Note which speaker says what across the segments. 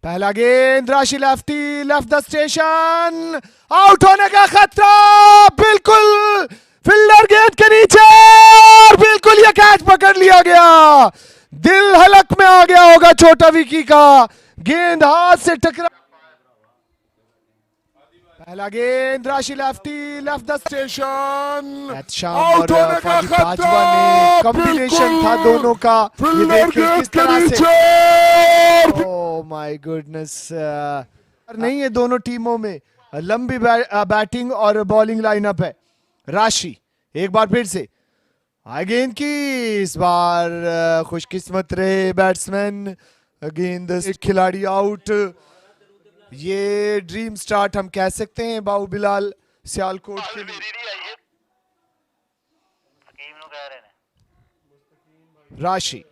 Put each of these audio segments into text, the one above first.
Speaker 1: पहला गेंद राशि lefty left the station, out होने का खतरा, बिल्कुल फील्डर गेंद के नीचे और बिल्कुल ये कैच पकड़ लिया गया। दिल हलक में आ गया होगा छोटा विकी का, गेंद हाथ से टकरा। पहला गेंद राशि lefty left the station,
Speaker 2: out होने का खतरा,
Speaker 1: कॉम्बिनेशन था दोनों का। ये देखिए किस तरह से, ओह माय गुडनेस, नहीं है दोनों टीमों में लंबी बैटिंग और बॉलिंग लाइनअप है। राशि एक बार फिर से गेंद की, इस बार खुशकिस्मत रहे बैट्समैन, गेंद खिलाड़ी आउट। ये ड्रीम स्टार्ट हम कह सकते हैं बाबू बिलाल सियालकोट के लिए। राशि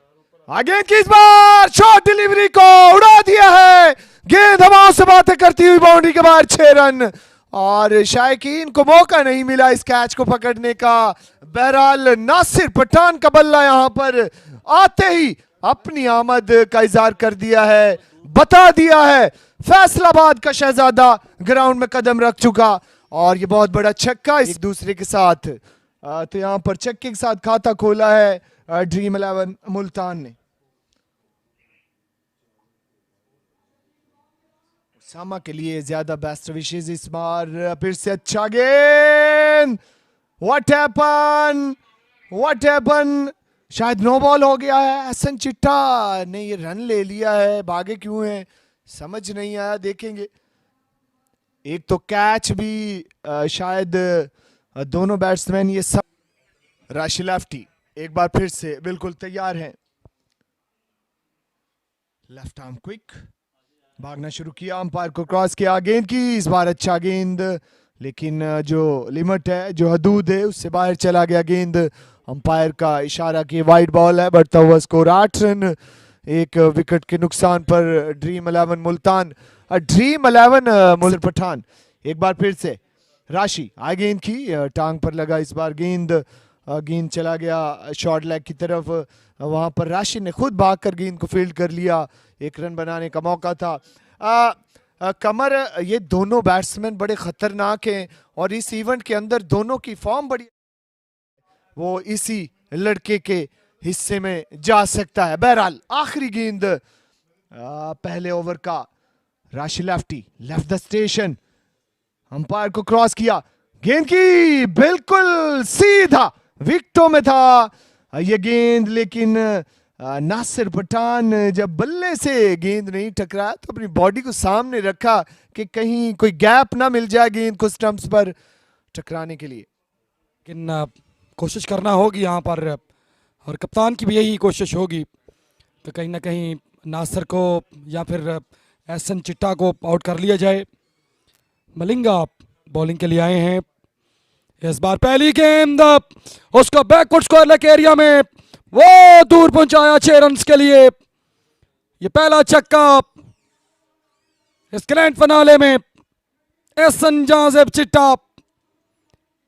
Speaker 1: गेंद की, इस बार शॉर्ट डिलीवरी को उड़ा दिया है, गेंद हवाओं से बातें करती हुई बाउंड्री के बाहर 6 रन, और शायकीन को मौका नहीं मिला इस कैच को पकड़ने का। बहरहाल नासिर पठान का बल्ला यहां पर आते ही अपनी आमद का इजहार कर दिया है, बता दिया है फैसलाबाद का शहजादा ग्राउंड में कदम रख चुका, और ये बहुत बड़ा छक्का एक दूसरे के साथ। तो यहां पर छक्के के साथ खाता खोला है ड्रीम 11 मुल्तान ने। सामा के लिए ज्यादा बेस्ट विशेष इस बार, फिर से अच्छा गेंद, व्हाट हैपन, शायद नो बॉल हो गया है। हसन चिट्टा ने ये रन ले लिया है, भागे क्यों है समझ नहीं आया, देखेंगे। एक तो कैच भी शायद दोनों बैट्समैन ये सब। राशि लेफ्टी एक बार फिर से बिल्कुल तैयार हैं, लेफ्ट आर्म क्विक, भागना शुरू किया, अंपायर को क्रॉस किया, गेंद की, इस बार अच्छा गेंद, लेकिन जो लिमिट है जो हदूद है उससे बाहर चला गया गेंद। अंपायर का इशारा कि वाइड बॉल है, बढ़ता हुआ स्कोर 8 रन, एक विकेट के नुकसान पर ड्रीम 11 मुल्तान, ड्रीम 11 मुल्तान पठान। एक बार फिर से राशि गेंद की, टांग पर लगा इस बार गेंद, गेंद चला गया शॉर्ट लेग की तरफ, वहां पर राशि ने खुद भागकर गेंद को फील्ड कर लिया, एक रन बनाने का मौका था। कमर, ये दोनों बैट्समैन बड़े खतरनाक हैं और इस इवेंट के अंदर दोनों की फॉर्म बड़ी, वो इसी लड़के के हिस्से में जा सकता है। बहरहाल आखिरी गेंद पहले ओवर का, राशि lefty left the station, umpire को क्रॉस किया, गेंद की, बिल्कुल सीधा विकेटों में था ये गेंद, लेकिन नासिर पठान जब बल्ले से गेंद नहीं टकराया तो अपनी बॉडी को सामने रखा कि कहीं कोई गैप ना मिल जाए गेंद को स्टंप्स पर टकराने के लिए।
Speaker 2: लेकिन कोशिश करना होगी यहाँ पर, और कप्तान की भी यही कोशिश होगी कि कहीं ना कहीं नासिर को या फिर एहसन चिट्टा को आउट कर लिया जाए। मलिंगा बॉलिंग के लिए आए हैं इस बार, पहली गेंद उसको बैकवर्ड स्क्वायर लेग एरिया में वो दूर पहुंचाया 6 रन के लिए। ये पहला छक्का इस ग्रैंड फिनाले में। एहसन जाज़ेब चिट्टा,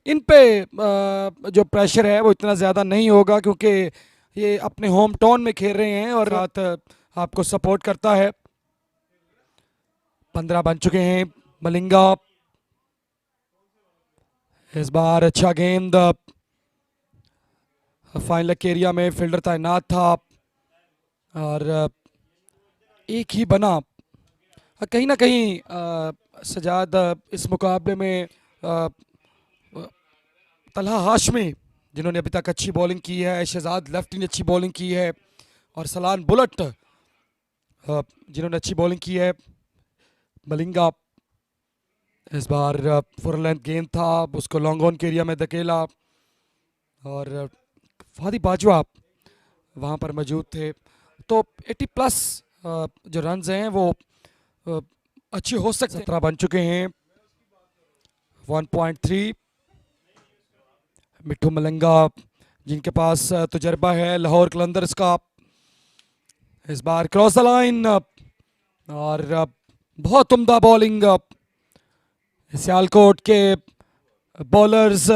Speaker 2: इन पे जो प्रेशर है वो इतना ज़्यादा नहीं होगा क्योंकि ये अपने होम टाउन में खेल रहे हैं और रात आपको सपोर्ट करता है। 15 बन चुके हैं। मलिंगा इस बार अच्छा गेंद, फाइन लेग एरिया में फील्डर तैनात था और एक ही बना। कहीं ना कहीं सजाद इस मुकाबले में तलहा हाशमी जिन्होंने अभी तक अच्छी बॉलिंग की है, शहजाद लेफ्टी ने अच्छी बॉलिंग की है और सलान बुलेट जिन्होंने अच्छी बॉलिंग की है। मलिंगा इस बार फुल लेंथ गेंद था, उसको लॉन्ग ऑन के एरिया में धकेला और फादी बाजवा वहाँ पर मौजूद थे। तो 80 प्लस जो रन्स हैं वो अच्छे हो सकते। 17 बन चुके हैं। 1.3 मिट्ठू मलिंगा जिनके पास तजर्बा है लाहौर कलंदर्स का, इस बार क्रॉस द लाइन और बहुत उम्दा बॉलिंग। सियालकोट के बॉलर्स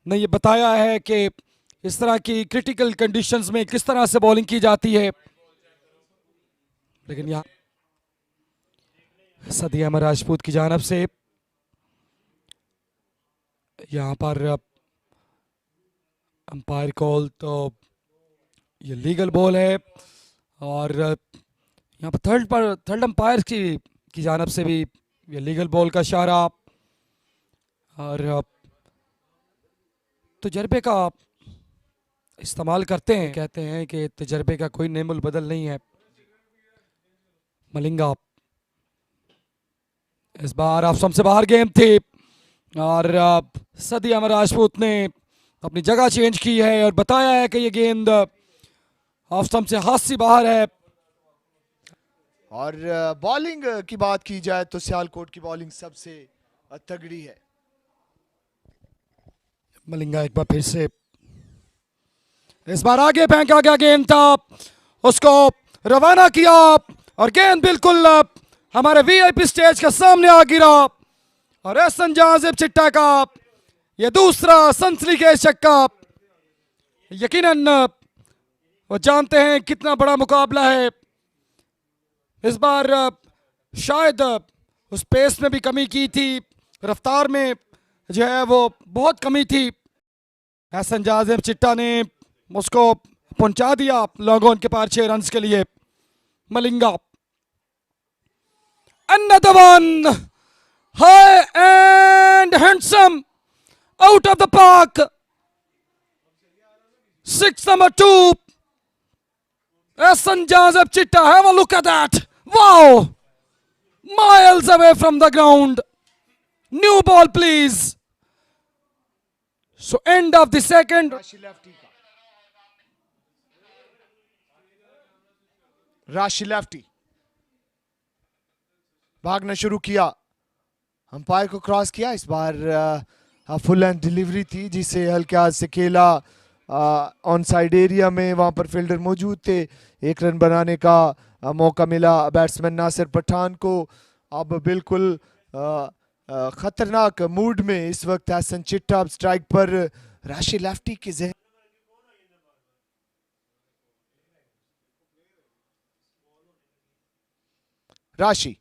Speaker 2: ने ये बताया है कि इस तरह की क्रिटिकल कंडीशंस में किस तरह से बॉलिंग की जाती है, लेकिन यहाँ सदी अमर राजपूत की जानब से यहाँ पर अंपायर कॉल तो ये लीगल बॉल है, और यहाँ पर थर्ड अंपायर की जानब से भी ये लीगल बॉल का इशारा। और तजर्बे का इस्तेमाल करते हैं, कहते हैं कि तजर्बे का कोई नेमुल बदल नहीं है। मलिंगा इस बार ऑफ से बाहर गेंद थी, और सदी अमर राजपूत ने अपनी जगह चेंज की है और बताया है कि ये गेंद ऑफ से हाथ से बाहर है।
Speaker 1: और बॉलिंग की बात की जाए तो सियालकोट की बॉलिंग सबसे तगड़ी है।
Speaker 2: मलिंगा एक बार फिर से, इस बार आगे फेंका गया गेंद था, उसको रवाना किया और गेंद बिल्कुल हमारे वीआईपी स्टेज के सामने आ गिरा। और एहसन जाजिब चिट्टा का ये दूसरा सनसनीखेज छक्का। यकीनन वो जानते हैं कितना बड़ा मुकाबला है। इस बार शायद उस पेस में भी कमी की थी, रफ्तार में जो है वो बहुत कमी थी। एहसन जाजिब चिट्टा ने उसको पहुंचा दिया लॉन्ग ऑन के पार 6 रन के लिए। Malinga another one, high and handsome, out of the park. 6 number 2, Ehsan Jazeb Chitta, have a look at that. Wow, miles away from the ground. New ball please. So end of the second.
Speaker 1: राशि lefty भागना शुरू किया, umpire को cross किया। इस बार full and delivery थी जिसे हल्के हाथ से खेला ऑन साइड एरिया में, वहां पर फील्डर मौजूद थे। 1 रन बनाने का मौका मिला बैट्समैन नासिर पठान को। अब बिल्कुल खतरनाक मूड में इस वक्त एहसन चिट्टा स्ट्राइक पर। राशि लेफ्टी के जहन राशि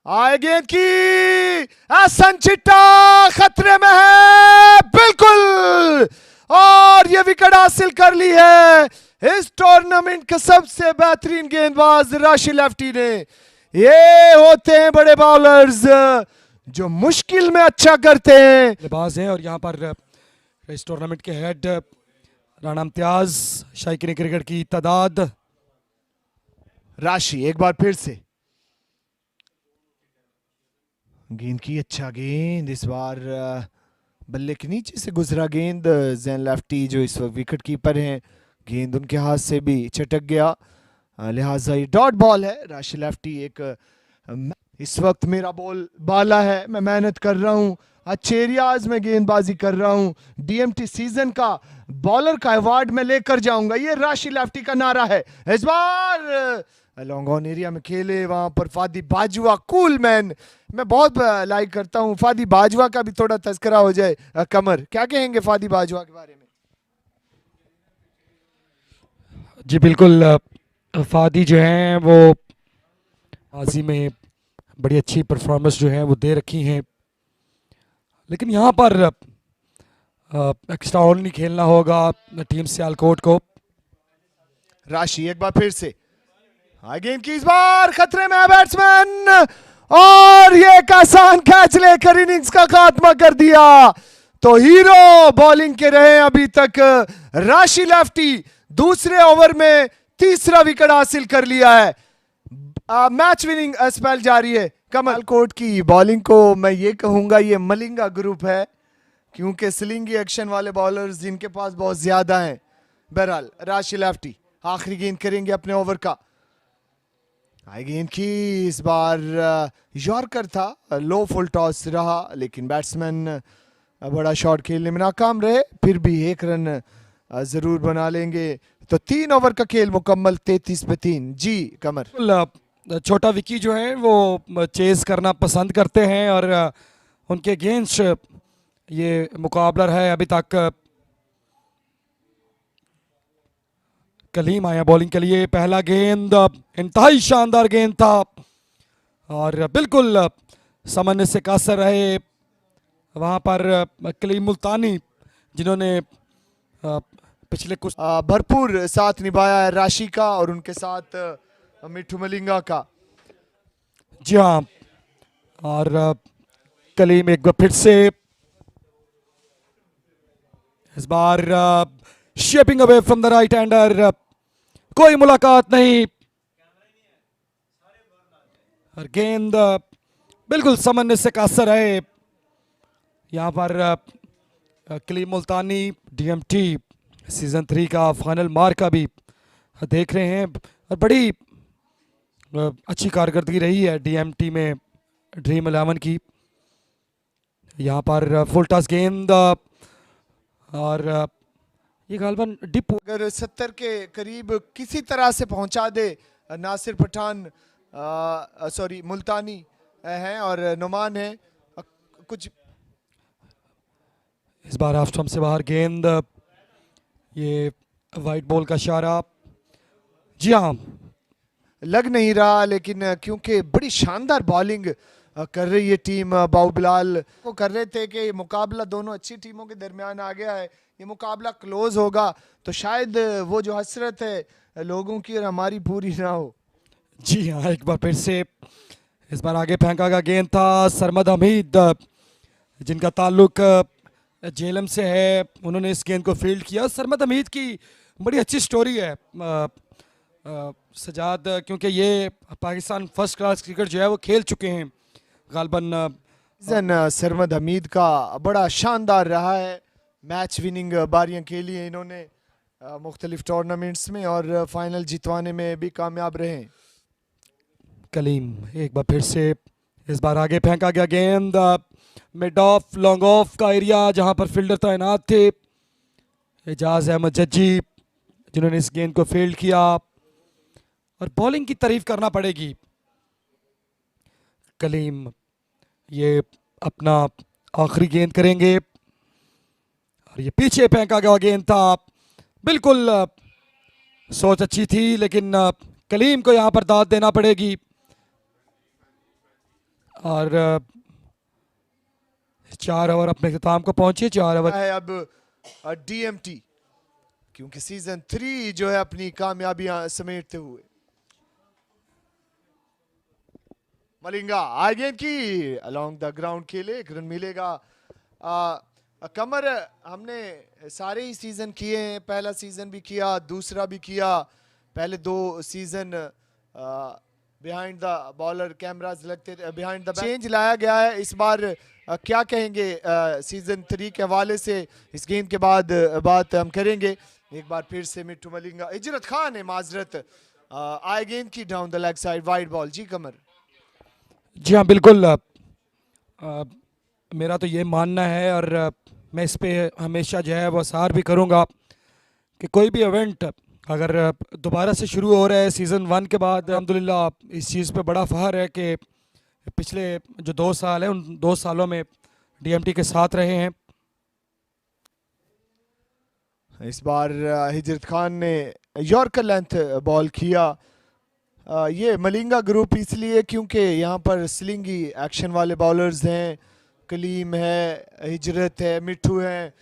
Speaker 1: आए गेंद की, एहसन चिट्टा खतरे में है बिल्कुल, और ये विकेट हासिल कर ली है इस टूर्नामेंट के सबसे बेहतरीन गेंदबाज राशि लेफ्टी ने। ये होते हैं बड़े बॉलर्स जो मुश्किल में अच्छा करते हैं।
Speaker 2: गेंदबाज हैं और यहाँ पर इस टूर्नामेंट के हेड राणा इम्तियाज, शायकीन क्रिकेट की तादाद।
Speaker 1: राशि एक बार फिर से गेंद की, अच्छा गेंद, इस बार बल्ले के नीचे से गुजरा गेंद। जैन लेफ्टी जो इस वक्त विकेट कीपर हैं, गेंद उनके हाथ से भी चटक गया, लिहाजा ये डॉट बॉल है। राशि लेफ्टी एक इस वक्त मेरा बॉल बाला है, मैं मेहनत कर रहा हूँ, अच्छे एरियाज में गेंदबाजी कर रहा हूँ, डीएमटी सीजन का बॉलर का अवार्ड मैं लेकर जाऊंगा, ये राशि लेफ्टी का नारा है। इस बार लॉन्ग ऑन एरिया में खेले, वहां पर फादी बाजवा कूल मैन, मैं बहुत लाइक करता हूं। फादी बाजवा का भी थोड़ा तस्करा हो जाए। कमर, क्या कहेंगे फादी बाजवा के बारे में?
Speaker 2: जी बिल्कुल, फादी जो हैं वो माजी में बड़ी अच्छी परफॉर्मेंस जो है वो दे रखी हैं, लेकिन यहाँ पर एक्स्ट्रा ऑर्डिनरी खेलना होगा टीम सियालकोट को।
Speaker 1: राशि एक बार फिर से गेंद की, इस बार खतरे में है बैट्समैन, और ये एक आसान कैच लेकर इनिंग्स का खात्मा कर दिया। तो हीरो बॉलिंग के रहे अभी तक राशि लेफ्टी, दूसरे ओवर में तीसरा विकेट हासिल कर लिया है। मैच विनिंग स्पेल जारी है। कमल कोट की बॉलिंग को मैं ये कहूंगा ये मलिंगा ग्रुप है, क्योंकि स्लिंगी एक्शन वाले बॉलर्स जिनके पास बहुत ज्यादा हैं। बहरहाल राशि लेफ्टी आखिरी गेंद करेंगे अपने ओवर का। आई गेंद की, इस बार यॉर्कर था, लो फुल टॉस रहा, लेकिन बैट्समैन बड़ा शॉट खेलने में नाकाम रहे, फिर भी 1 रन जरूर बना लेंगे। तो 3 ओवर का खेल मुकम्मल, 33 पे 3। जी कमर,
Speaker 2: छोटा विकी जो है वो चेज करना पसंद करते हैं और उनके अगेंस्ट ये मुकाबला है अभी तक। कलीम आया बॉलिंग के लिए, पहला गेंद इंतहाई शानदार गेंद था, और बिल्कुल सामान्य से कासर रहे वहाँ पर कलीम मुल्तानी, जिन्होंने पिछले कुछ
Speaker 1: भरपूर साथ निभाया है राशि का और उनके साथ मिट्ठू मलिंगा का।
Speaker 2: जी हाँ, और कलीम एक बार फिर से इस बार shaping away from the right hander, कोई मुलाकात नहीं और गेंद बिल्कुल सामान्य से कासर है। यहाँ पर कलीम मुल्तानी डीएमटी सीजन 3 का फाइनल मार्क का भी देख रहे हैं और बड़ी अच्छी कारकर्दगी रही है डीएमटी में ड्रीम 11 की। यहाँ पर फुल टॉस गेंद और ये गालबन डिप,
Speaker 1: अगर 70 के करीब किसी तरह से पहुंचा दे नासिर पठान, सॉरी मुल्तानी हैं और नुमान है कुछ।
Speaker 2: इस बार ऑफ स्टंप से बाहर गेंद, ये वाइट बॉल का इशारा। जी हाँ,
Speaker 1: लग नहीं रहा, लेकिन क्योंकि बड़ी शानदार बॉलिंग कर रही है टीम बाऊ बिलाल को कर रहे थे कि मुकाबला दोनों अच्छी टीमों के दरमियान आ गया है, ये मुकाबला क्लोज होगा तो शायद वो जो हसरत है लोगों की और हमारी पूरी ना हो।
Speaker 2: जी हाँ, एक बार फिर से इस बार आगे फेंका गया गेंद था। सरमद हमीद, जिनका ताल्लुक जेलम से है, उन्होंने इस गेंद को फील्ड किया। सरमद हमीद की बड़ी अच्छी स्टोरी है सजाद, क्योंकि ये पाकिस्तान फर्स्ट क्लास क्रिकेट जो है वो खेल चुके हैं गालबन।
Speaker 1: सरमद हमीद का बड़ा शानदार रहा है, मैच विनिंग बारियां खेली हैं इन्होंने मुख्तलिफ टूर्नामेंट्स में और फाइनल जितवाने में भी कामयाब रहे।
Speaker 2: कलीम एक बार फिर से इस बार आगे फेंका गया गेंद, मिड ऑफ लॉन्ग ऑफ का एरिया जहां पर फील्डर तैनात थे। एजाज अहमद जज्जी, जिन्होंने इस गेंद को फील्ड किया और बॉलिंग की तारीफ करना पड़ेगी। कलीम ये अपना आखिरी गेंद करेंगे और ये पीछे फेंका गया गेंद था। बिल्कुल सोच अच्छी थी, लेकिन कलीम को यहाँ पर दाद देना पड़ेगी। और 4 ओवर अपने अख्ताम को पहुंचे। 4 ओवर
Speaker 1: है अब डीएमटी, क्योंकि सीजन 3 जो है अपनी कामयाबियां समेटते हुए। मलिंगा आए गेंद की अलोंग द ग्राउंड खेले, एक रन मिलेगा। कमर हमने सारे ही सीजन किए हैं, पहला सीजन भी किया, दूसरा भी किया, पहले 2 season behind the bowler cameras लगते थे, बिहाइंड द चेंज लाया गया है इस बार। क्या कहेंगे सीजन 3 के हवाले से, इस गेंद के बाद बात हम करेंगे। एक बार फिर से मिट्ठू मलिंगा, इजरत खान है माजरत, आए गेंद की down the leg side wide ball. Ji Qamar.
Speaker 2: जी हाँ, बिल्कुल मेरा तो ये मानना है और मैं इस पे हमेशा जो है वो सार भी करूँगा कि कोई भी इवेंट अगर दोबारा से शुरू हो रहा है सीज़न 1 के बाद, अल्हम्दुलिल्लाह इस चीज़ पे बड़ा फ़ख्र है कि पिछले जो 2 साल हैं उन 2 सालों में डीएमटी के साथ रहे हैं।
Speaker 1: इस बार हिजरत खान ने यॉर्कर लेंथ बॉल किया। ये मलिंगा ग्रुप इसलिए क्योंकि यहाँ पर स्लिंगी एक्शन वाले बॉलर्स हैं, कलीम है, हिजरत है, मिट्ठू है,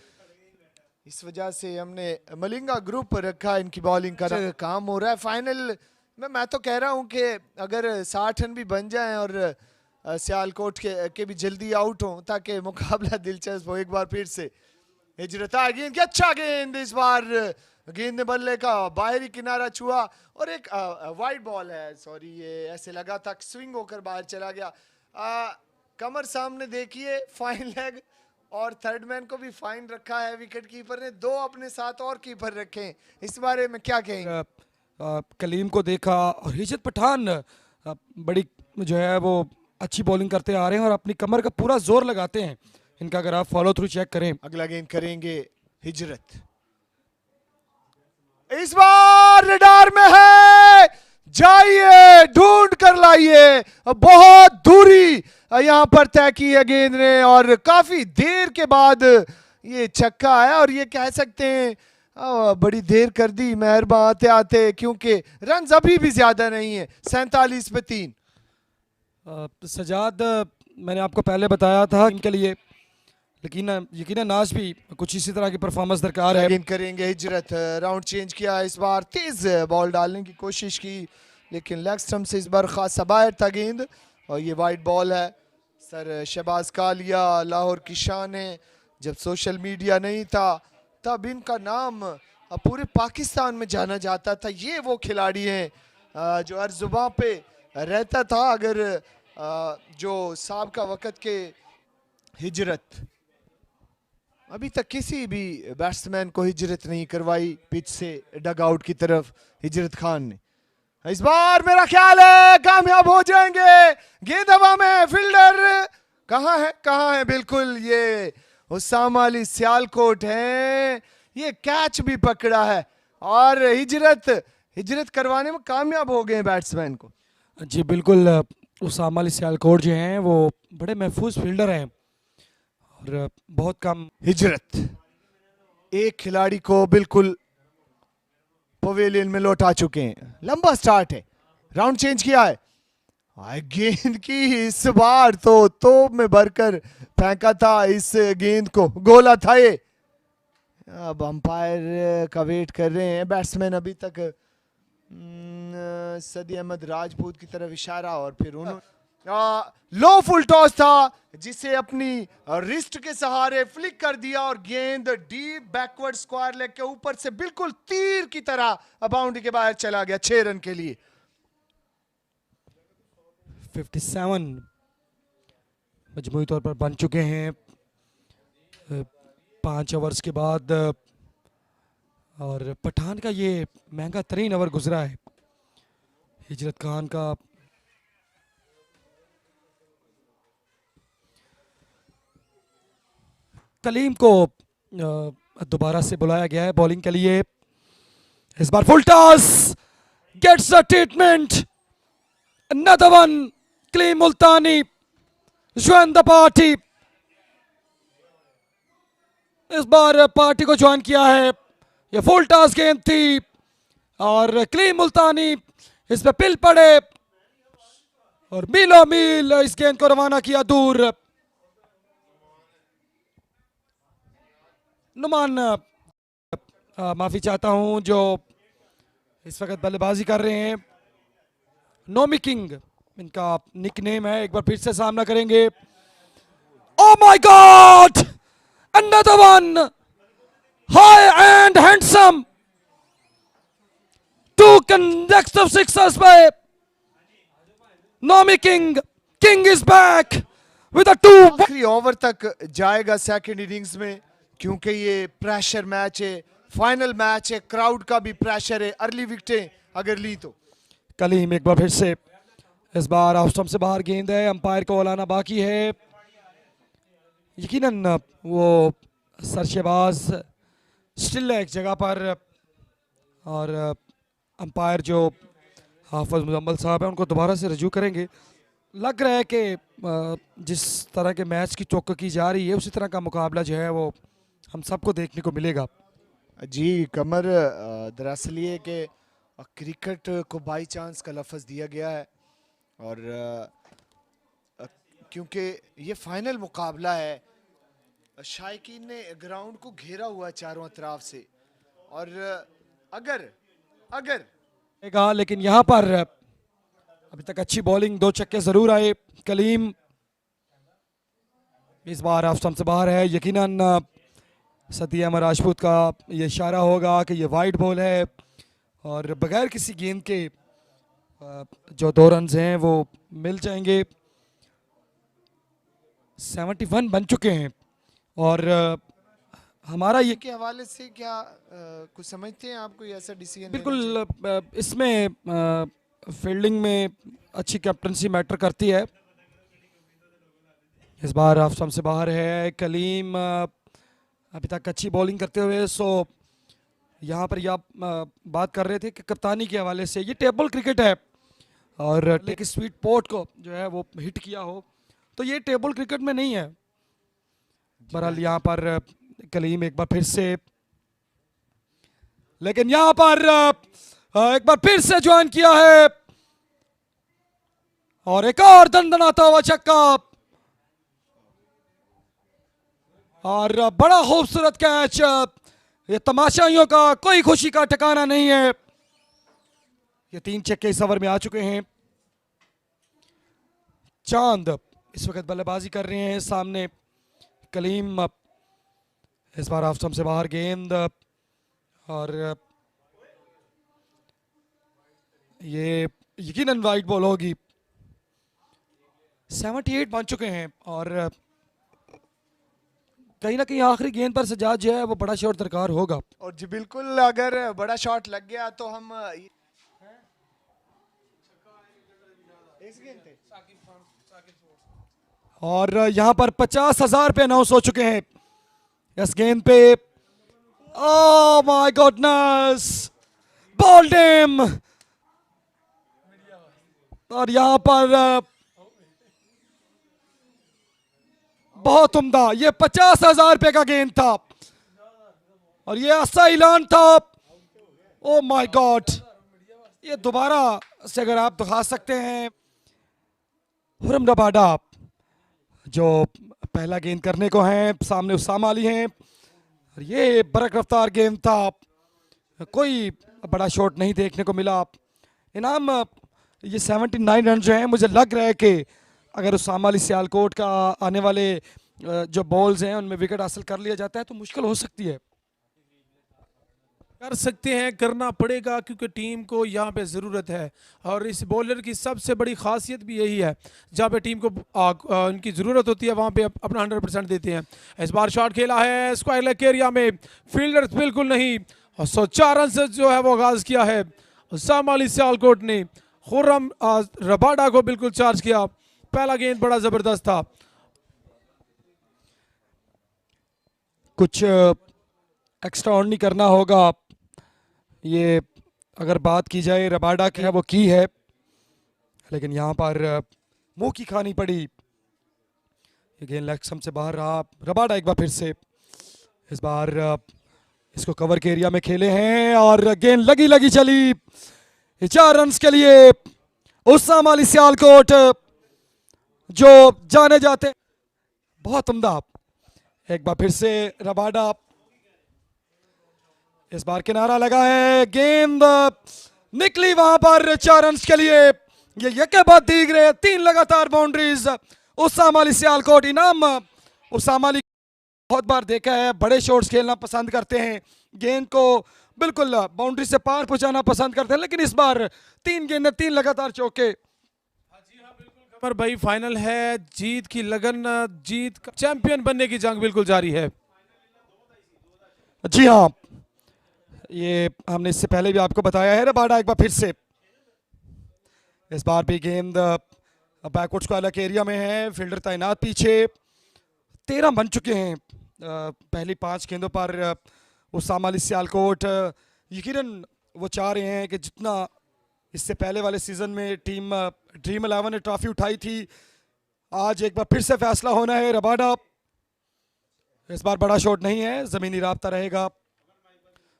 Speaker 1: इस वजह से हमने मलिंगा ग्रुप रखा। इनकी बॉलिंग का काम हो रहा है फाइनल में। मैं तो कह रहा हूँ कि अगर 60 रन भी बन जाएं और सियालकोट के भी जल्दी आउट हों ताकि मुकाबला दिलचस्प हो। एक बार फिर से हिजरत आ गेंद, अच्छा गेंद, इस बार गेंद ने बल्ले का बाहरी किनारा छुआ और एक वाइड बॉल है, सॉरी ये ऐसे लगा था स्विंग होकर बाहर चला गया। कमर सामने देखिए, फाइन लेग और थर्ड मैन को भी फाइन रखा है विकेट कीपर ने, 2 अपने साथ और कीपर रखे, इस बारे में क्या कहेंगे?
Speaker 2: कलीम को देखा और हिजरत पठान बड़ी जो है वो अच्छी बॉलिंग करते आ रहे हैं और अपनी कमर का पूरा जोर लगाते हैं इनका, अगर आप फॉलो थ्रू चेक करें।
Speaker 1: अगला गेंद करेंगे हिजरत, इस बार रडार में है, जाइए ढूंढ कर लाइए, बहुत दूरी यहां पर तय की है गेंद ने और काफी देर के बाद ये छक्का है और ये कह सकते हैं बड़ी देर कर दी मेहरबान आते आते, क्योंकि रन अभी भी ज्यादा नहीं है, 47 पे 3।
Speaker 2: सजाद, मैंने आपको पहले बताया था इनके लिए, लेकिन यकीनन आज भी कुछ इसी तरह की परफॉर्मेंस दरकार है।
Speaker 1: गेंद करेंगे हिजरत, राउंड चेंज किया इस बार, तेज बॉल डालने की कोशिश की लेकिन लेग स्टंप से इस बार खासा बाहर था गेंद और ये वाइड बॉल है। सर शहबाज कालिया लाहौर की शान है, जब सोशल मीडिया नहीं था तब इनका नाम पूरे पाकिस्तान में जाना जाता था। ये वो खिलाड़ी हैं जो हर जुबान पे रहता था। अगर जो साहब का वक़्त के हिजरत अभी तक किसी भी बैट्समैन को हिजरत नहीं करवाई पिच से डग आउट की तरफ, हिजरत खान ने। इस बार मेरा ख्याल है कामयाब हो जाएंगे। गेंद हवा में, फील्डर कहाँ है? बिल्कुल ये उसामा अली सियालकोट हैं, ये कैच भी पकड़ा है और हिजरत करवाने में कामयाब हो गए बैट्समैन को।
Speaker 2: जी बिल्कुल, उसामा अली सियालकोट जो हैं वो बड़े महफूज फील्डर हैं और बहुत कम।
Speaker 1: हिजरत एक खिलाड़ी को बिल्कुल पवेलियन में लौटा चुके हैं। लंबा स्टार्ट है, राउंड चेंज किया है। गेंद की इस बार तो तोप में भरकर फेंका था इस गेंद को, गोला था ये। अब अंपायर का वेट कर रहे हैं बैट्समैन अभी तक। सदी अहमद राजपूत की तरफ इशारा और फिर उन्होंने लो फुल टॉस था जिसे अपनी रिस्ट के सहारे फ्लिक कर दिया और गेंद डीप बैकवर्ड स्क्वायर लेग के ऊपर से बिल्कुल तीर की तरह बाउंड्री के बाहर चला गया 6 रन के लिए।
Speaker 2: 57 मजमूई तौर पर बन चुके हैं 5 ओवर्स के बाद और पठान का ये महंगा तरीन ओवर गुजरा है। हिजरत खान का कलीम को दोबारा से बुलाया गया है बॉलिंग के लिए। इस बार full toss, gets a treatment, another one, Kaleem Multani join the party. इस बार पार्टी को ज्वाइन किया है। ये फुल टॉस गेंद थी और कलीम मुल्तानी इस पे पिल पड़े और मीलों मील इस गेंद को रवाना किया दूर। नुमान माफी चाहता हूं जो इस वक्त बल्लेबाजी कर रहे हैं, नोमी किंग इनका निकनेम है। एक बार फिर से सामना करेंगे। Oh my god, another one, high and handsome, 2 consecutive sixers पे Nomi king is back with a 2।
Speaker 1: आखिरी ओवर तक जाएगा सेकंड इनिंग्स में क्योंकि ये प्रेशर मैच है, फाइनल मैच है, क्राउड का भी प्रेशर है। अर्ली विकेटें अगर ली तो
Speaker 2: कलीम एक बार फिर से, इस बार ऑफ स्टंप से बाहर गेंद है, अंपायर को लाना बाकी है। यकीनन वो सरशेबाज स्टिल है एक जगह पर और अंपायर जो हाफिज मुजम्मल साहब हैं उनको दोबारा से रजू करेंगे। लग रहा है कि जिस तरह के मैच की चौक की जा रही है उसी तरह का मुकाबला जो है वो हम सबको देखने को मिलेगा।
Speaker 1: जी कमर, दरअसल ये कि क्रिकेट को बाई चांस का लफ्ज़ दिया गया है और क्योंकि ये फाइनल मुकाबला है, शायकीन ने ग्राउंड को घेरा हुआ है चारों तरफ से और अगर
Speaker 2: लेकिन यहाँ पर अभी तक अच्छी बॉलिंग, 2 छक्के जरूर आए। कलीम इस बार ऑफ स्टंप से बाहर है। यकीनन सदी अहमद राजपूत का ये इशारा होगा कि ये वाइड बॉल है और बगैर किसी गेंद के जो 2 रन हैं वो मिल जाएंगे। 71 बन चुके हैं और हमारा ये
Speaker 1: के हवाले से क्या कुछ समझते हैं आप? कोई ऐसा डिसीजन?
Speaker 2: बिल्कुल, इसमें फील्डिंग में अच्छी कैप्टनसी मैटर करती है। इस बार ऑफ स्टंप से बाहर है कलीम, अभी तक अच्छी बॉलिंग करते हुए। सो यहाँ पर आप बात कर रहे थे कि कप्तानी के हवाले से ये टेबल क्रिकेट है और लेकिन स्वीट पोर्ट को जो है वो हिट किया हो तो ये टेबल क्रिकेट में नहीं है। बहरहाल यहाँ पर कलीम एक बार फिर से, लेकिन यहाँ पर एक बार फिर से ज्वाइन किया है और एक और दंदनाता हुआ छक्का और बड़ा खूबसूरत कैच। ये तमाशाइयों का कोई खुशी का ठिकाना नहीं है। ये 3 छक्के इस ओवर में आ चुके हैं। चांद इस वक्त बल्लेबाजी कर रहे हैं। सामने कलीम, इस बार ऑफ स्टंप से बाहर गेंद और ये यकीनन वाइड बॉल होगी। 78 बन चुके हैं और कहीं ना कहीं आखिरी गेंद पर सजाद जो है वो बड़ा शॉट दरकार होगा।
Speaker 1: और जी बिल्कुल, अगर बड़ा शॉट लग गया तो हम
Speaker 2: और यहाँ पर 50,000 पे अनाउंस हो चुके हैं इस गेंद पे। Oh my goodness, ball damn. और यहाँ पर बहुत उम्दा, ये 50,000 रुपए का गेंद था और ये ऐसा ऐलान था। ओ माय गॉड, ये दोबारा से अगर आप दिखा सकते हैं। हुरम रबाडा जो पहला गेंद करने को हैं, सामने उसामा अली हैं और ये बरक रफ्तार गेंद था, कोई बड़ा शॉट नहीं देखने को मिला। इनाम ये 79 रन जो हैं, मुझे लग रहा है कि अगर उसामा अली सियालकोट का आने वाले जो बॉल्स हैं उनमें विकेट हासिल कर लिया जाता है तो मुश्किल हो सकती है।
Speaker 3: कर सकते हैं, करना पड़ेगा क्योंकि टीम को यहाँ पे ज़रूरत है और इस बॉलर की सबसे बड़ी खासियत भी यही है, जहाँ पे टीम को उनकी ज़रूरत होती है वहाँ पे अपना 100% देते हैं। इस बार शॉट खेला है स्क्वायर लेग के एरिया में, फील्डर बिल्कुल नहीं, और 104 रन से जो है वो आगाज़ किया है उसामा अली सियालकोट ने। खुर्रम रबाडा को बिल्कुल चार्ज किया। पहला गेंद बड़ा ज़बरदस्त था।
Speaker 2: कुछ एक्स्ट्रा ऑन नहीं करना होगा। ये अगर बात की जाए रबाडा की है वो की है, लेकिन यहाँ पर मुंह की खानी पड़ी। ये गेंद लेग स्टंप से बाहर रहा। रबाडा एक बार फिर से इस बार इसको कवर के एरिया में खेले हैं और गेंद लगी लगी चली। 4 रन के लिए उसामा अली सियालकोट जो जाने जाते। बहुत उम्दा, एक बार फिर से रबाडा, इस बार किनारा लगा है, गेंद निकली वहां पर 4 रन के लिए। ये यके बाद दीगरे 3 लगातार बाउंड्रीज उसामा अली सियालकोट। इनाम उसामा अली बहुत बार देखा है बड़े शॉट्स खेलना पसंद करते हैं, गेंद को बिल्कुल बाउंड्री से पार पहुंचाना पसंद करते हैं, लेकिन इस बार 3 गेंदें 3 लगातार चौके।
Speaker 3: पर भाई फाइनल है, जीत की लगन, जीत चैंपियन बनने की जंग बिल्कुल जारी है।
Speaker 2: जी हाँ, ये हमने इससे पहले भी आपको बताया है। रबाडा एक बार फिर से, इस बार भी गेंद बैकवर्ड स्क्वायर के एरिया में है, फील्डर तैनात पीछे। 13 बन चुके हैं पहली 5 गेंदों पर उसामा अली सियालकोट। यकीनन वो चाह रहे हैं कि जितना इससे पहले वाले सीजन में टीम ड्रीम 11 ने ट्रॉफी उठाई थी, आज एक बार फिर से फैसला होना है। रबाडा इस बार बड़ा शॉट नहीं है, ज़मीनी राब्ता रहेगा,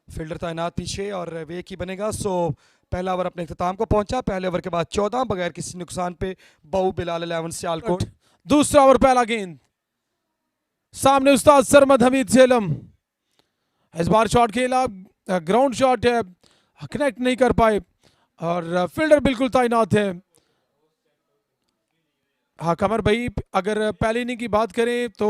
Speaker 2: फील्डर तैनात पीछे और वे की बनेगा। सो पहला ओवर अपने इख्तिताम को पहुंचा। पहले ओवर के बाद 14 बगैर किसी नुकसान पे बाऊ बिलाल 11 सियालकोट।
Speaker 3: दूसरा ओवर पहला गेंद, सामने उस्ताद सरमद हमीद झेलम। इस बार शॉट खेला, ग्राउंड शॉट है, कनेक्ट नहीं कर पाए और फील्डर बिल्कुल तैनात है। हाँ कमर भाई, अगर पहली इनिंग की बात करें तो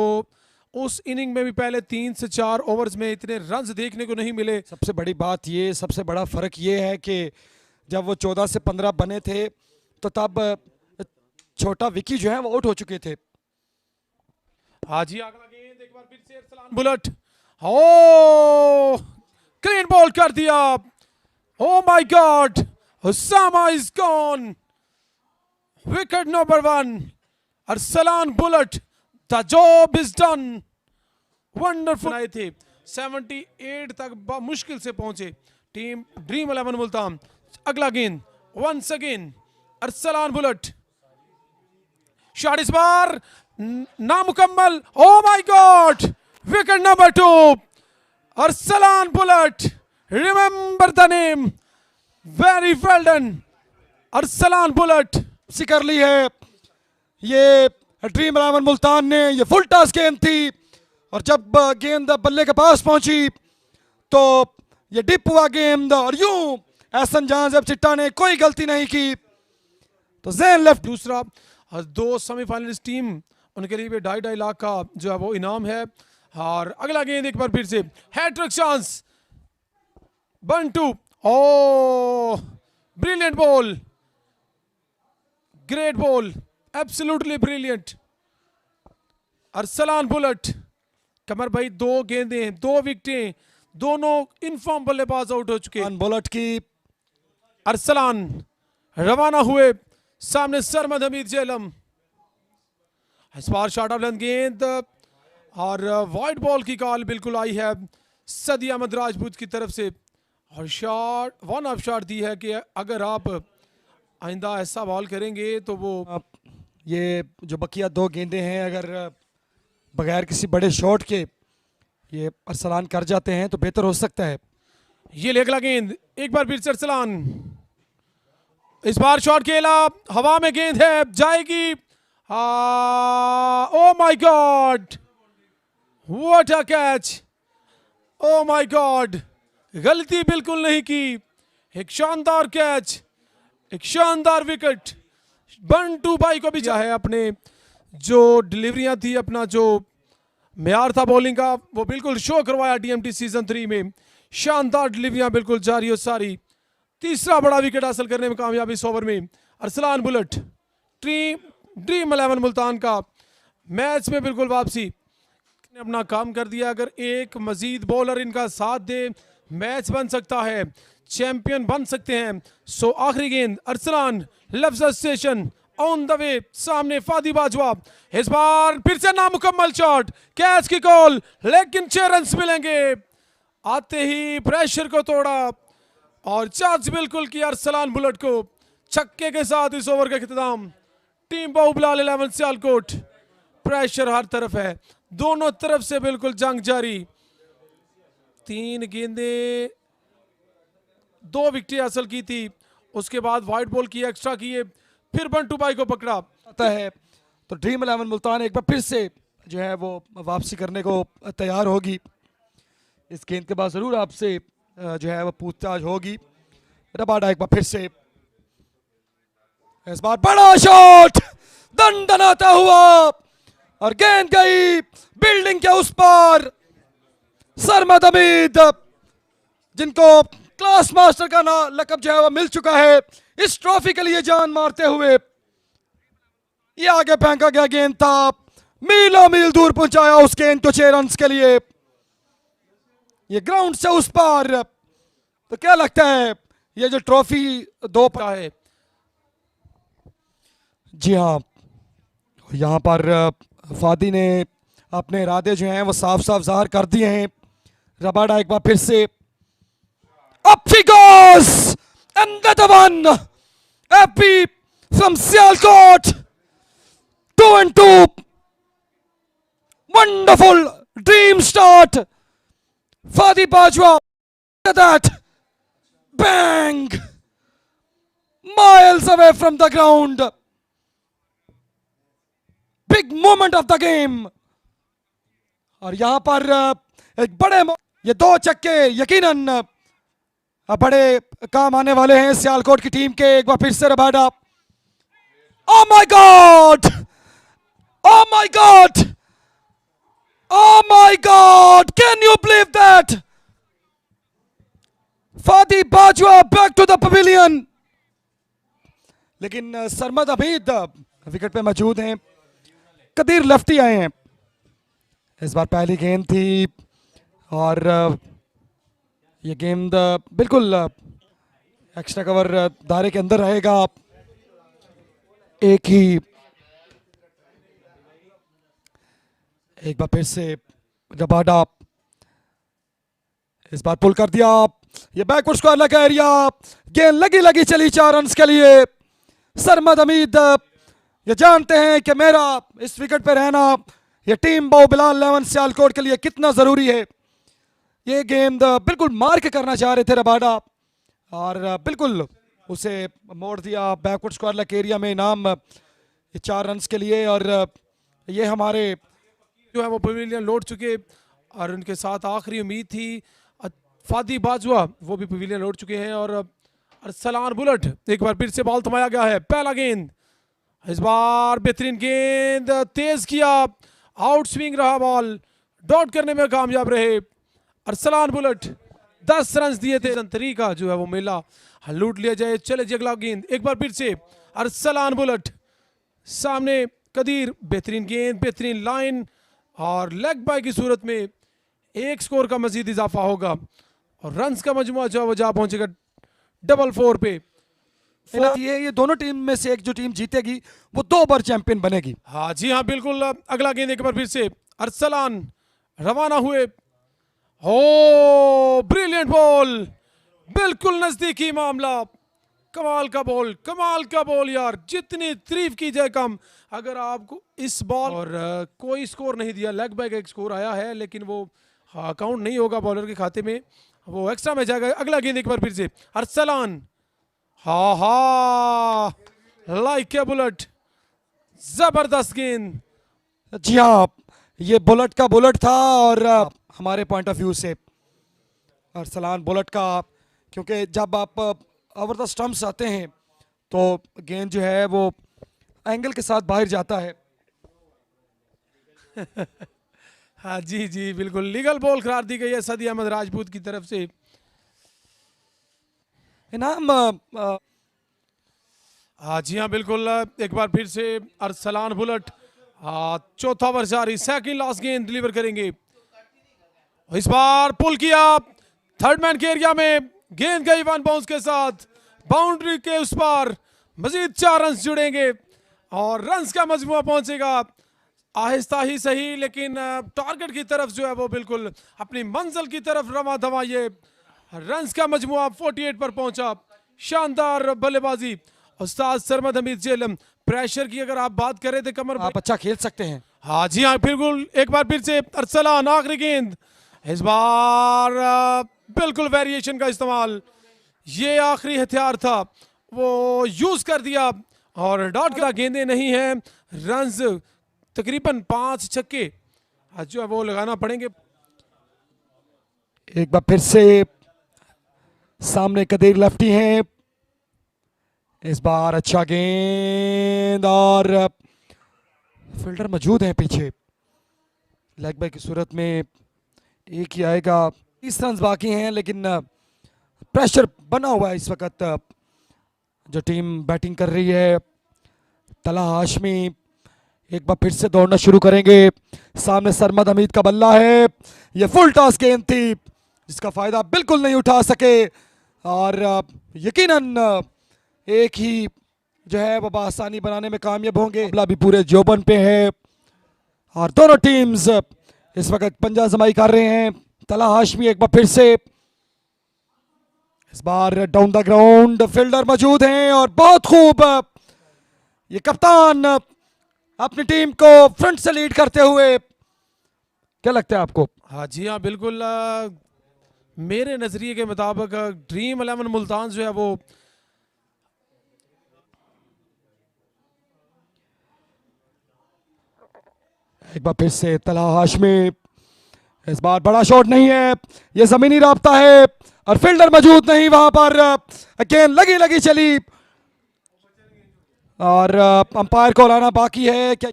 Speaker 3: उस इनिंग में भी पहले 3 से 4 ओवर्स में इतने रन्स देखने को नहीं मिले।
Speaker 2: सबसे बड़ी बात ये, सबसे बड़ा फ़र्क ये है कि जब वो 14 से 15 बने थे तो तब छोटा विकी जो है वो आउट हो चुके थे।
Speaker 3: हाँ जी, अगला गेंद एक बार फिर से Arsalan bullet, oh clean ball कर दिया। Oh my God, Usama is gone, wicket number 1, Arsalan bullet, the job is done. Wonderful आए थे, 78 तक मुश्किल से पहुंचे टीम ड्रीम 11 मुल्तान। अगला गेंद once again Arsalan Bullet, shot इस बार नामुकम्मल। Oh my god, wicket number 2, Arsalan Bullet. Remember the name, very well done, Arsalan Bullet.
Speaker 2: वापसी कर ली है। ये ड्रीम 11 मुल्तान ने, ये फुल टॉस गेंद थी और जब गेंद बल्ले के पास पहुंची तो ये डिप हुआ गेंद और यूं एहसन जहां जब चिट्टा ने कोई गलती नहीं की तो जैन लेफ्ट।
Speaker 3: दूसरा और दो सेमीफाइनलिस्ट टीम, उनके लिए भी 2.5 लाख का जो है वो इनाम है। और अगला गेंद एक बार फिर से hattrick chance, Bantu, oh brilliant ball, great ball, absolutely brilliant. Arsalan Bullet, Qamar भाई 2 गेंदें, 2 विकेटें, दोनों इनफॉर्म बल्लेबाज आउट हो चुके हैं।
Speaker 2: बुलेट की
Speaker 3: अरसलान रवाना हुए, सामने सरमद हमीद जेलम, इस बार शॉट ऑफ लेंथ गेंद और वाइड बॉल की कॉल बिल्कुल आई है सदी अहमद राजपूत की तरफ से और शॉट 1 ऑफ शॉट दी है कि अगर आप आइंदा ऐसा बॉल करेंगे तो वो
Speaker 2: ये जो बकिया 2 गेंदें हैं अगर बगैर किसी बड़े शॉट के ये अरसलान कर जाते हैं तो बेहतर हो सकता है।
Speaker 3: ये ले अगला गेंद एक बार फिर से अरसलान, इस बार शॉट खेला, हवा में गेंद है, जाएगी, ओ my God, what a catch, O my God, गलती बिल्कुल नहीं की, एक शानदार कैच, एक शानदार विकेट। बंटू भाई को भी चाहे अपने जो डिलीवरियां थी, अपना जो म्यार था बॉलिंग का वो बिल्कुल शो करवाया डीएमटी सीजन 3 में, शानदार डिलीवरियां बिल्कुल जारी और सारी। तीसरा बड़ा विकेट हासिल करने में कामयाबी इस ओवर में। अरसलान बुलेट, ड्रीम 11 मुल्तान का मैच में बिल्कुल वापसी, ने अपना काम कर दिया। अगर एक मजीद बॉलर इनका साथ दे मैच बन सकता है, चैंपियन बन सकते हैं। सो आखिरी गेंद अरसलान, लफ्ज स्टेशन ऑन द वे, सामने फादी बाजवा, इस बार फिर से नामुकम्मल शॉट, कैच की कॉल, लेकिन 6 रन्स मिलेंगे। आते ही प्रेशर को तोड़ा और चार्ज बिल्कुल किया अरसलान बुलेट को, छक्के के साथ इस ओवर का इख्तिताम। टीम बाहुबलाल 11 सियालकोट, प्रेशर हर तरफ है, दोनों तरफ से बिल्कुल जंग जारी। 3 गेंदें, 2 विकेटें हासिल की थी, उसके बाद वाइड बॉल की, एक्स्ट्रा किए, फिर बंटू भाई को पकड़ा
Speaker 2: आता है तो ड्रीम 11 मुल्तान एक बार फिर से जो है वो वापसी करने को तैयार होगी। इस गेंद के बाद जरूर आपसे जो है वो पूछताछ होगी। रबाडा एक बार फिर से, इस बार बड़ा शॉट दंडनाता हुआ और गेंद गई बिल्डिंग के उस पार। सरमद हमीद, जिनको क्लास मास्टर का लकब जो है वो मिल चुका है, इस ट्रॉफी के लिए जान मारते हुए ये आगे फेंका गया गेंद था, मीलों मील दूर पहुंचाया उस गेंद को 6 रन्स के लिए। ये ग्राउंड से उस पार, तो क्या लगता है ये जो ट्रॉफी 2
Speaker 3: का है।
Speaker 2: जी हाँ, यहाँ पर फादी ने अपने इरादे जो हैं वो साफ साफ जाहिर कर दिए हैं। रबाडा एक बार फिर से, up he goes and the one happy from Sialkot, 2 and 2, wonderful dream start. Fadi Bajwa, that bang, miles away from the ground, big moment of the game. और यहां पर एक बड़े ये 2 छक्के यकीनन बड़े काम आने वाले हैं सियालकोट की टीम के। एक बार फिर से Rabada, oh my god, oh my god, oh my god, can you believe that? Fadi Bajwa back to the pavilion, लेकिन सरमद हमीद विकेट पे मौजूद हैं, कदीर लेफ्टी आए हैं। इस बार पहली गेंद थी और ये गेंद बिल्कुल एक्स्ट्रा कवर दायरे के अंदर रहेगा। एक बार फिर से रबाडा, इस बार पुल कर दिया, ये बैकवर्ड स्क्वायर लगा एरिया, गेंद लगी चली 4 रन्स के लिए। सरमद हमीद ये जानते हैं कि मेरा इस विकेट पे रहना ये टीम बाहुबलाल 11 सियालकोट के लिए कितना जरूरी है। ये गेंद बिल्कुल मार के करना चाह रहे थे रबाडा और बिल्कुल उसे मोड़ दिया बैकवर्ड स्क्वायर लक एरिया में। इनाम ये 4 रन्स के लिए। और ये हमारे
Speaker 3: जो है वो पवेलियन लौट चुके और उनके साथ आखिरी उम्मीद थी फादी बाजवा, वो भी पवेलियन लौट चुके हैं। और अरसलान बुलेट, एक बार फिर से बॉल थमाया गया है। पहला गेंद, इस बार बेहतरीन गेंद, तेज किया, आउट स्विंग रहा, बॉल डॉट करने में कामयाब रहे अरसलान बुलेट। 10 रन दिए थे। तरीका जो है वो मेला लूट लिया जाए। चले जी अगला गेंद, एक बार फिर से अरसलान बुलेट, सामने कदीर, बेहतरीन गेंद, बेहतरीन लाइन और लेग बाय की सूरत में 1 स्कोर का मजीद इजाफा होगा और रन्स का मजमुआ जो है वो जा पहुंचेगा 4-4 पे।
Speaker 2: ये दोनों टीम में से एक जो टीम जीतेगी वो 2 बार चैंपियन बनेगी।
Speaker 3: हाँ जी हाँ बिल्कुल। अगला गेंद एक बार फिर से अरसलान रवाना हुए। हो ब्रिलियंट बॉल, बिल्कुल नजदीकी मामला, कमाल का बॉल, कमाल का बॉल यार, जितनी तारीफ की जाए कम। अगर आपको इस बॉल और कोई स्कोर नहीं दिया, लेग बाय का एक स्कोर आया है लेकिन वो काउंट नहीं होगा बॉलर के खाते में, वो एक्स्ट्रा में जाएगा। अगला गेंद एक बार फिर से अरसलान, हा हा, लाइक ए बुलेट, जबरदस्त गेंद।
Speaker 2: जी हाँ, ये बुलेट का बुलेट था। और हमारे पॉइंट ऑफ व्यू से अरसलान बुलेट का, क्योंकि जब आप ओवर द स्टंप्स आते हैं तो गेंद जो है वो एंगल के साथ बाहर जाता है।
Speaker 3: हाँ जी जी बिल्कुल, लीगल बॉल करार दी गई है सदी अहमद राजपूत की तरफ से।
Speaker 2: इनाम
Speaker 3: हाँ जी हाँ बिल्कुल, एक बार फिर से अरसलान बुलेट चौथा ओवर जारी, सेकंड लास्ट गेंद डिलीवर करेंगे। इस बार पुल किया, थर्ड मैन के एरिया में गेंद गई 1 बाउंस के साथ, बाउंड्री के उस पार मजीद 4 रन जुड़ेंगे और रन्स का मजमुआ पहुंचेगा आहिस्ता ही सही, लेकिन टारगेट की तरफ जो है वो बिल्कुल अपनी मंजिल की तरफ रवा धवा। ये रन्स का मजमुआ 48 पर पहुंचा। शानदार बल्लेबाजी उस्ताद सरमद हमीद जेलम। प्रेशर की अगर आप बात करें तो कमर
Speaker 2: आप अच्छा खेल सकते हैं।
Speaker 3: हाँ जी हाँ बिल्कुल, एक बार फिर से अरसलान, आखिरी गेंद, इस बार बिल्कुल वेरिएशन का इस्तेमाल, ये आखिरी हथियार था वो यूज कर दिया और डॉट का गेंदे नहीं है। रन्स तकरीबन 5 छक्के आज जो है वो लगाना पड़ेंगे।
Speaker 2: एक बार फिर से सामने कदीर लेफ्टी हैं। इस बार अच्छा गेंद और फील्डर मौजूद हैं पीछे। लेग बाय की सूरत में एक ही आएगा। 30 रन बाकी हैं लेकिन प्रेशर बना हुआ है इस वक्त। जो टीम बैटिंग कर रही है, तला हाशमी एक बार फिर से दौड़ना शुरू करेंगे। सामने सरमद हमीद का बल्ला है। ये फुल टॉस गेंद थी जिसका फायदा बिल्कुल नहीं उठा सके और यकीनन एक ही जो है वो आसानी बनाने में कामयाब होंगे। मामला भी पूरे जोबन पे है और दोनों टीम्स इस वक्त पंजा जमाई कर रहे हैं। तला हाशमी एक बार फिर से, इस बार डाउन द ग्राउंड फील्डर मौजूद हैं और बहुत खूब ये कप्तान अपनी टीम को फ्रंट से लीड करते हुए। क्या लगता है आपको?
Speaker 3: हाँ जी हाँ बिल्कुल, मेरे नजरिए के मुताबिक ड्रीम 11 मुल्तान जो है वो
Speaker 2: एक बार फिर से तला हाशमी। इस बार बड़ा शॉट नहीं है, ये जमीनी राब्ता है और फील्डर मौजूद नहीं वहां पर। गेंद लगी लगी चली और अंपायर को लाना बाकी है। क्या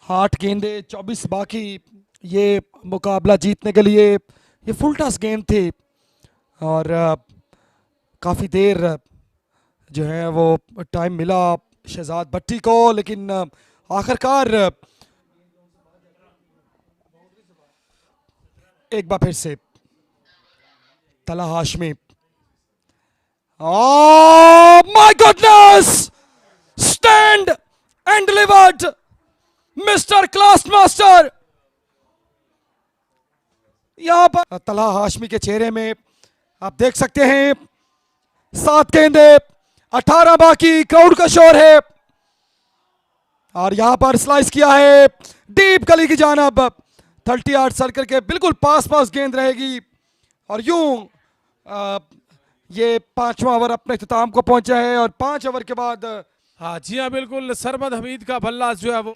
Speaker 2: 8 गेंदे 24 बाकी ये मुकाबला जीतने के लिए। ये फुल टॉस गेंद थी और काफ़ी देर जो है वो टाइम मिला शहजाद भट्टी को, लेकिन आखिरकार एक बार फिर से तला Hashmi. My goodness, stand and delivered mister class master. यहां पर तला हाशमी के चेहरे में आप देख सकते हैं 7 गेंदे 18 बाकी, क्राउड का शोर है और यहां पर स्लाइस किया है डीप गली की जानब। 38 सर्कल के बिल्कुल पास पास गेंद रहेगी और यूं ये 5वां ओवर अपने इख्तिताम को पहुंचा है और 5 ओवर के बाद
Speaker 3: हाँ जी हाँ बिल्कुल, सरमद हमीद का बल्ला जो है वो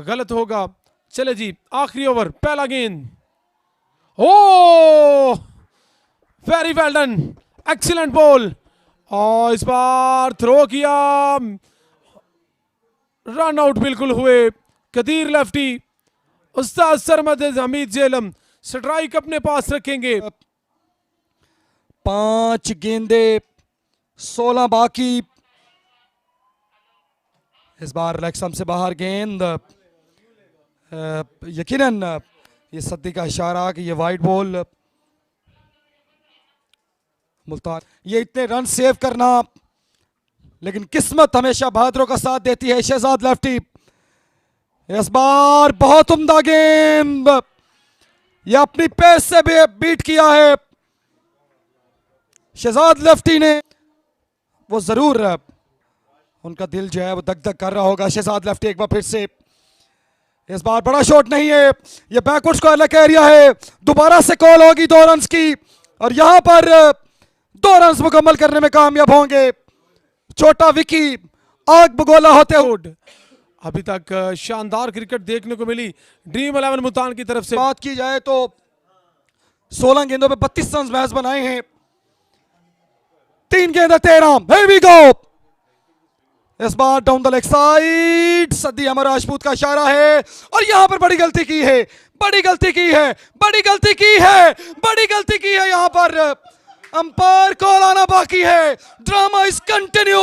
Speaker 3: गलत होगा। चले जी, आखिरी ओवर, पहला गेंद। Oh very well done, excellent ball. और इस बार थ्रो किया, रन आउट बिल्कुल हुए कदीर लेफ्टी। उस्ताद सरमद हमीद जेलम स्ट्राइक अपने पास रखेंगे।
Speaker 2: 5 गेंदे 16 बाकी। इस बार लेग स्टंप से बाहर गेंद, यकीनन ये सद्दी का इशारा कि ये वाइड बॉल। मुल्तान ये इतने रन सेव करना, लेकिन किस्मत हमेशा बहादुरों का साथ देती है। शहजाद लेफ्टी इस बार बहुत उम्दा गेंद, ये अपनी पेस से भी बीट किया है शहजाद लेफ्टी ने। वो जरूर उनका दिल जो है वो दग दग कर रहा होगा। शहजाद लेफ्टी एक बार फिर से, इस बार बड़ा शॉट नहीं है, ये बैकवर्ड स्क्वायर का एरिया है। दोबारा से कॉल होगी 2 रन की और यहां पर 2 रन मुकम्मल करने में कामयाब होंगे छोटा विकी आग बगोला होते हुए।
Speaker 3: अभी तक शानदार क्रिकेट देखने को मिली ड्रीम 11 मुल्तान की तरफ से।
Speaker 2: बात की जाए तो 16 गेंदों पे 32 रन महज बनाए हैं। 3 गेंद 13। Here we go। इस बार डाउन द लेग साइड, सद्दी अमर राजपूत का इशारा है और यहां पर बड़ी गलती की है, बड़ी गलती की है, बड़ी गलती की है, बड़ी गलती की है। यहां पर अंपायर कॉल आना बाकी है। Drama is continue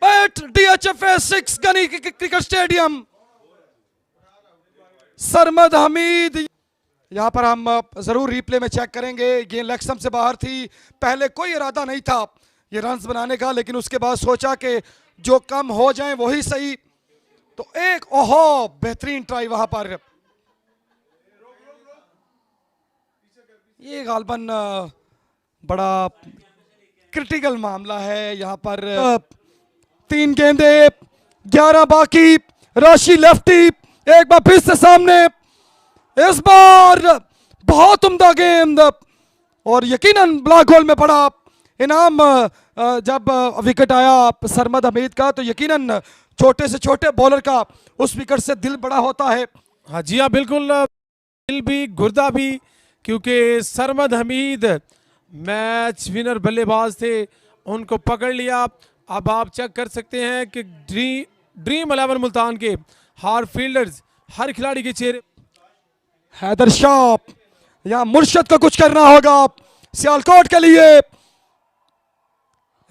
Speaker 2: at DHFA 6 गनी क्रिकेट स्टेडियम। सरमद हमीद, यहां पर हम जरूर रिप्ले में चेक करेंगे। गेंद लेग स्टंप से बाहर थी, पहले कोई इरादा नहीं था ये रन्स बनाने का, लेकिन उसके बाद सोचा कि जो कम हो जाए वही सही। तो एक ओहो बेहतरीन ट्राई वहां पर। ये गालबन बड़ा क्रिटिकल मामला है यहां पर। 3 गेंदे 11 बाकी। राशि लेफ्टी एक बार फिर से सामने, इस बार बहुत उम्दा गेंद और यकीनन ब्लैक होल में पड़ा। इनाम जब विकेट आया सरमद हमीद का तो यकीनन छोटे से छोटे बॉलर का उस विकेट से दिल बड़ा होता है।
Speaker 3: हाँ जी हाँ बिल्कुल, दिल भी गुर्दा भी, क्योंकि सरमद हमीद मैच विनर बल्लेबाज थे, उनको पकड़ लिया। अब आप चेक कर सकते हैं कि ड्रीम 11 मुल्तान के हर फील्डर्स, हर खिलाड़ी के चेहरे।
Speaker 2: हैदर शाह, यहां मुर्शद को कुछ करना होगा सियालकोट के लिए।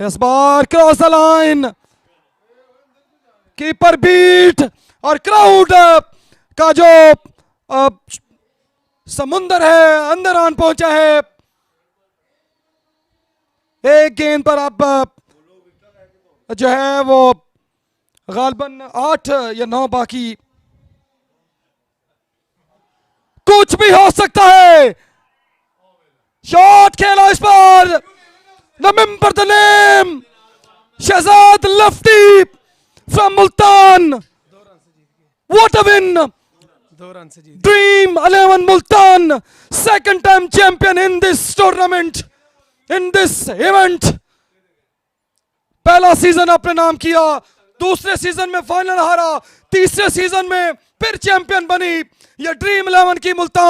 Speaker 2: इस बार cross the line, keeper beat और क्राउड का जो समुंदर है अंदर आन पहुंचा है। एक गेंद पर अब जो है वो गालबन 8 या 9 बाकी। कुछ भी हो सकता है। शॉट खेला इस बार, remember the name, Shahzad lefty from Multan. What a win.
Speaker 3: 2 run से जीत।
Speaker 2: Dream 11 Multan second time champion in this tournament, in this event. पहला सीजन अपने नाम किया, दूसरे सीजन में फाइनल हारा, तीसरे सीजन में फिर चैंपियन बनी ये ड्रीम 11 की मुल्तान।